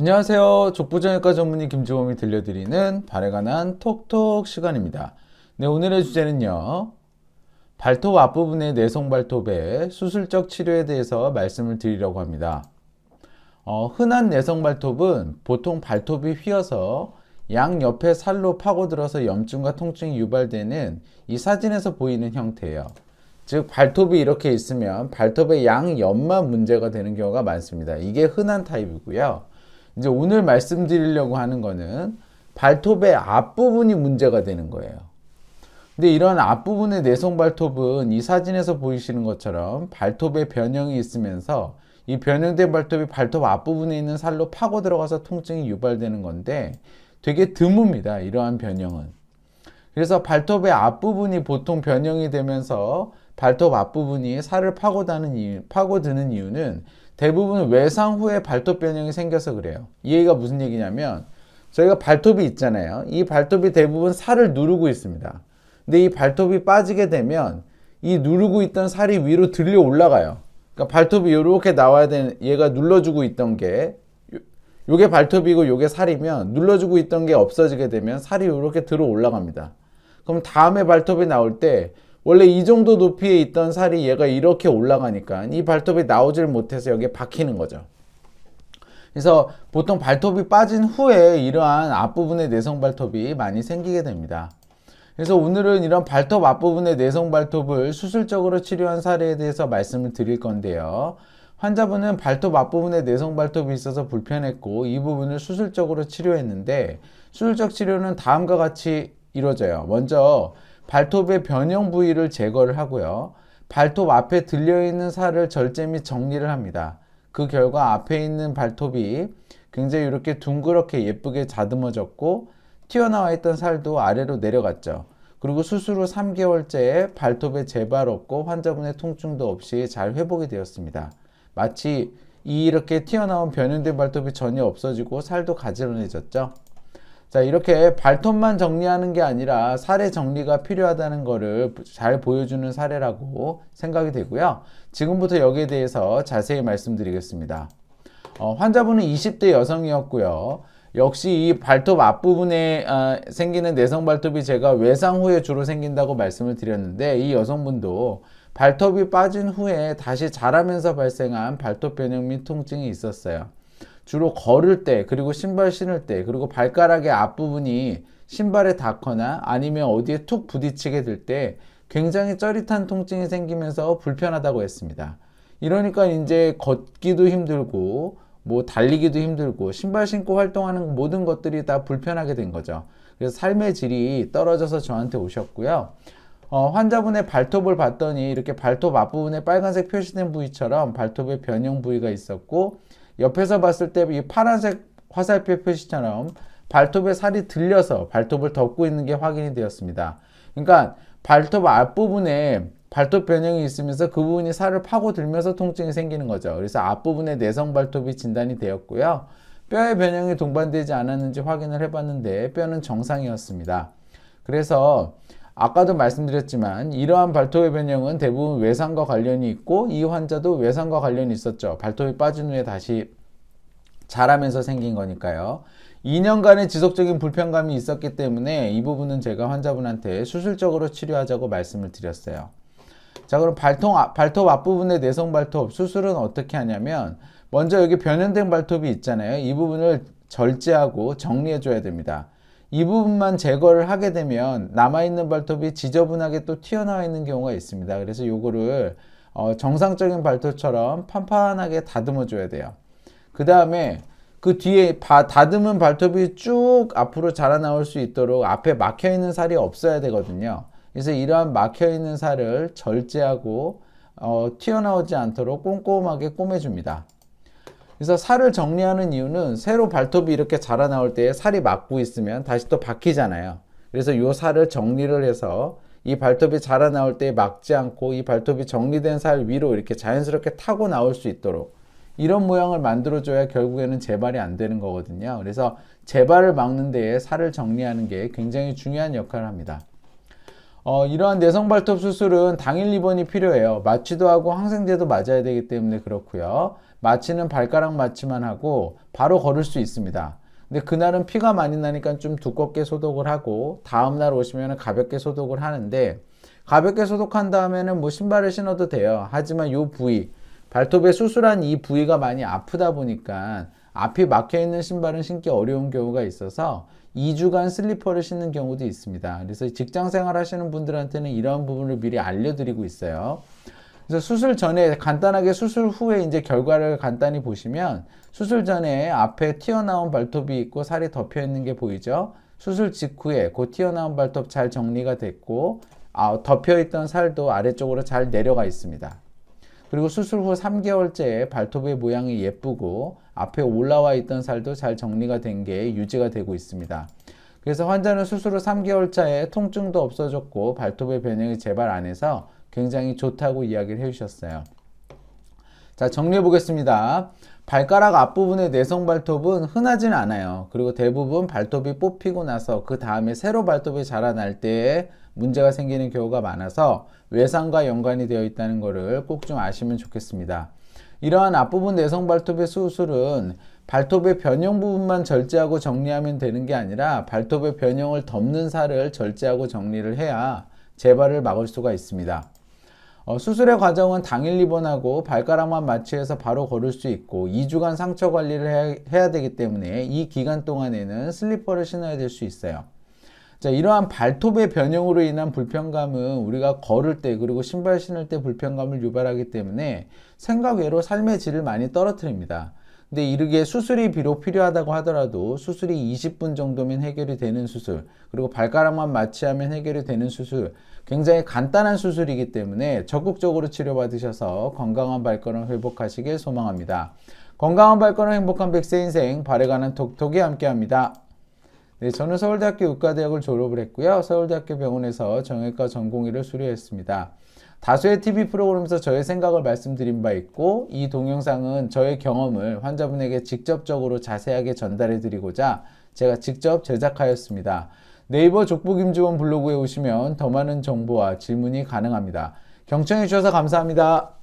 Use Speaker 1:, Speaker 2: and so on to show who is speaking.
Speaker 1: 안녕하세요. 족부정형외과 전문의 김지범이 들려드리는 발에 관한 톡톡 시간입니다. 네, 오늘의 주제는요. 발톱 앞부분의 내성 발톱의 수술적 치료에 대해서 말씀을 드리려고 합니다. 흔한 내성 발톱은 보통 발톱이 휘어서 양옆에 살로 파고들어서 염증과 통증이 유발되는 이 사진에서 보이는 형태예요. 즉 발톱이 이렇게 있으면 발톱의 양옆만 문제가 되는 경우가 많습니다. 이게 흔한 타입이고요. 이제 오늘 말씀드리려고 하는 거는 발톱의 앞부분이 문제가 되는 거예요. 근데 이런 앞부분의 내성 발톱은 이 사진에서 보이시는 것처럼 발톱에 변형이 있으면서 이 변형된 발톱이 발톱 앞부분에 있는 살로 파고 들어가서 통증이 유발되는 건데 되게 드뭅니다. 이러한 변형은. 그래서 발톱의 앞부분이 보통 변형이 되면서 발톱 앞부분이 살을 파고드는 이유는 대부분 외상 후에 발톱 변형이 생겨서 그래요. 이 얘기가 무슨 얘기냐면 저희가 발톱이 있잖아요. 이 발톱이 대부분 살을 누르고 있습니다. 근데 이 발톱이 빠지게 되면 이 누르고 있던 살이 위로 들려 올라가요. 그러니까 발톱이 이렇게 나와야 되는, 얘가 눌러주고 있던 게 요게 발톱이고 요게 살이면 눌러주고 있던 게 없어지게 되면 살이 이렇게 들어 올라갑니다. 그럼 다음에 발톱이 나올 때 원래 이 정도 높이에 있던 살이 얘가 이렇게 올라가니까 이 발톱이 나오질 못해서 여기에 박히는 거죠. 그래서 보통 발톱이 빠진 후에 이러한 앞부분의 내성 발톱이 많이 생기게 됩니다. 그래서 오늘은 이런 발톱 앞부분의 내성 발톱을 수술적으로 치료한 사례에 대해서 말씀을 드릴 건데요. 환자분은 발톱 앞부분에 내성 발톱이 있어서 불편했고 이 부분을 수술적으로 치료했는데 수술적 치료는 다음과 같이 이루어져요. 먼저 발톱의 변형 부위를 제거를 하고요. 발톱 앞에 들려있는 살을 절제 및 정리를 합니다. 그 결과 앞에 있는 발톱이 굉장히 이렇게 둥그렇게 예쁘게 다듬어졌고 튀어나와 있던 살도 아래로 내려갔죠. 그리고 수술 후 3개월째에 발톱에 재발 없고 환자분의 통증도 없이 잘 회복이 되었습니다. 마치 이렇게 튀어나온 변형된 발톱이 전혀 없어지고 살도 가지런해졌죠. 자, 이렇게 발톱만 정리하는 게 아니라 살의 정리가 필요하다는 것을 잘 보여주는 사례라고 생각이 되고요. 지금부터 여기에 대해서 자세히 말씀드리겠습니다. 환자분은 20대 여성이었고요. 역시 이 발톱 앞부분에 생기는 내성 발톱이 제가 외상 후에 주로 생긴다고 말씀을 드렸는데 이 여성분도 발톱이 빠진 후에 다시 자라면서 발생한 발톱 변형 및 통증이 있었어요. 주로 걸을 때, 그리고 신발 신을 때, 그리고 발가락의 앞부분이 신발에 닿거나 아니면 어디에 툭 부딪히게 될 때 굉장히 쩌릿한 통증이 생기면서 불편하다고 했습니다. 이러니까 이제 걷기도 힘들고 뭐 달리기도 힘들고 신발 신고 활동하는 모든 것들이 다 불편하게 된 거죠. 그래서 삶의 질이 떨어져서 저한테 오셨고요. 환자분의 발톱을 봤더니 이렇게 발톱 앞부분에 빨간색 표시된 부위처럼 발톱의 변형 부위가 있었고 옆에서 봤을 때 이 파란색 화살표 표시처럼 발톱에 살이 들려서 발톱을 덮고 있는 게 확인이 되었습니다. 그러니까 발톱 앞부분에 발톱 변형이 있으면서 그 부분이 살을 파고들면서 통증이 생기는 거죠. 그래서 앞부분에 내성 발톱이 진단이 되었고요. 뼈의 변형이 동반되지 않았는지 확인을 해봤는데 뼈는 정상이었습니다. 그래서 아까도 말씀드렸지만 이러한 발톱의 변형은 대부분 외상과 관련이 있고 이 환자도 외상과 관련이 있었죠. 발톱이 빠진 후에 다시 자라면서 생긴 거니까요. 2년간의 지속적인 불편감이 있었기 때문에 이 부분은 제가 환자분한테 수술적으로 치료하자고 말씀을 드렸어요. 자, 그럼 발톱 앞부분의 내성 발톱 수술은 어떻게 하냐면 먼저 여기 변형된 발톱이 있잖아요. 이 부분을 절제하고 정리해 줘야 됩니다. 이 부분만 제거를 하게 되면 남아있는 발톱이 지저분하게 또 튀어나와 있는 경우가 있습니다. 그래서 요거를 정상적인 발톱처럼 판판하게 다듬어 줘야 돼요. 그 다음에 그 뒤에 다듬은 발톱이 쭉 앞으로 자라나올 수 있도록 앞에 막혀있는 살이 없어야 되거든요. 그래서 이러한 막혀있는 살을 절제하고 튀어나오지 않도록 꼼꼼하게 꼬매줍니다. 그래서 살을 정리하는 이유는 새로 발톱이 이렇게 자라나올 때 살이 막고 있으면 다시 또 박히잖아요. 그래서 이 살을 정리를 해서 이 발톱이 자라나올 때 막지 않고 이 발톱이 정리된 살 위로 이렇게 자연스럽게 타고 나올 수 있도록 이런 모양을 만들어줘야 결국에는 재발이 안 되는 거거든요. 그래서 재발을 막는 데에 살을 정리하는 게 굉장히 중요한 역할을 합니다. 이러한 내성 발톱 수술은 당일 입원이 필요해요. 마취도 하고 항생제도 맞아야 되기 때문에 그렇고요. 마취는 발가락 마취만 하고 바로 걸을 수 있습니다. 근데 그날은 피가 많이 나니까 좀 두껍게 소독을 하고 다음날 오시면 가볍게 소독을 하는데, 가볍게 소독한 다음에는 뭐 신발을 신어도 돼요. 하지만 이 부위, 발톱에 수술한 이 부위가 많이 아프다 보니까 앞이 막혀 있는 신발은 신기 어려운 경우가 있어서 2주간 슬리퍼를 신는 경우도 있습니다. 그래서 직장 생활 하시는 분들한테는 이러한 부분을 미리 알려드리고 있어요. 그래서 수술 전에 간단하게, 수술 후에 이제 결과를 간단히 보시면, 수술 전에 앞에 튀어나온 발톱이 있고 살이 덮여 있는 게 보이죠? 수술 직후에 그 튀어나온 발톱 잘 정리가 됐고, 덮여 있던 살도 아래쪽으로 잘 내려가 있습니다. 그리고 수술 후 3개월째에 발톱의 모양이 예쁘고 앞에 올라와 있던 살도 잘 정리가 된 게 유지가 되고 있습니다. 그래서 환자는 수술 후 3개월 차에 통증도 없어졌고 발톱의 변형이 재발 안 해서 굉장히 좋다고 이야기를 해주셨어요. 자, 정리해 보겠습니다. 발가락 앞부분의 내성 발톱은 흔하진 않아요. 그리고 대부분 발톱이 뽑히고 나서 그 다음에 새로 발톱이 자라날 때 문제가 생기는 경우가 많아서 외상과 연관이 되어 있다는 것을 꼭 좀 아시면 좋겠습니다. 이러한 앞부분 내성 발톱의 수술은 발톱의 변형 부분만 절제하고 정리하면 되는 게 아니라 발톱의 변형을 덮는 살을 절제하고 정리를 해야 재발을 막을 수가 있습니다. 수술의 과정은 당일 입원하고 발가락만 마취해서 바로 걸을 수 있고 2주간 상처 관리를 해야 되기 때문에 이 기간 동안에는 슬리퍼를 신어야 될 수 있어요. 자, 이러한 발톱의 변형으로 인한 불편감은 우리가 걸을 때 그리고 신발 신을 때 불편감을 유발하기 때문에 생각 외로 삶의 질을 많이 떨어뜨립니다. 근데 이르게 수술이 비록 필요하다고 하더라도 수술이 20분 정도면 해결이 되는 수술, 그리고 발가락만 마취하면 해결이 되는 수술, 굉장히 간단한 수술이기 때문에 적극적으로 치료받으셔서 건강한 발걸음 회복하시길 소망합니다. 건강한 발걸음 행복한 100세 인생, 발에 관한 톡톡이 함께합니다. 네, 저는 서울대학교 의과대학을 졸업을 했고요. 서울대학교 병원에서 정형외과 전공의를 수료했습니다. 다수의 TV 프로그램에서 저의 생각을 말씀드린 바 있고, 이 동영상은 저의 경험을 환자분에게 직접적으로 자세하게 전달해 드리고자 제가 직접 제작하였습니다. 네이버 족보 김지원 블로그에 오시면 더 많은 정보와 질문이 가능합니다. 경청해 주셔서 감사합니다.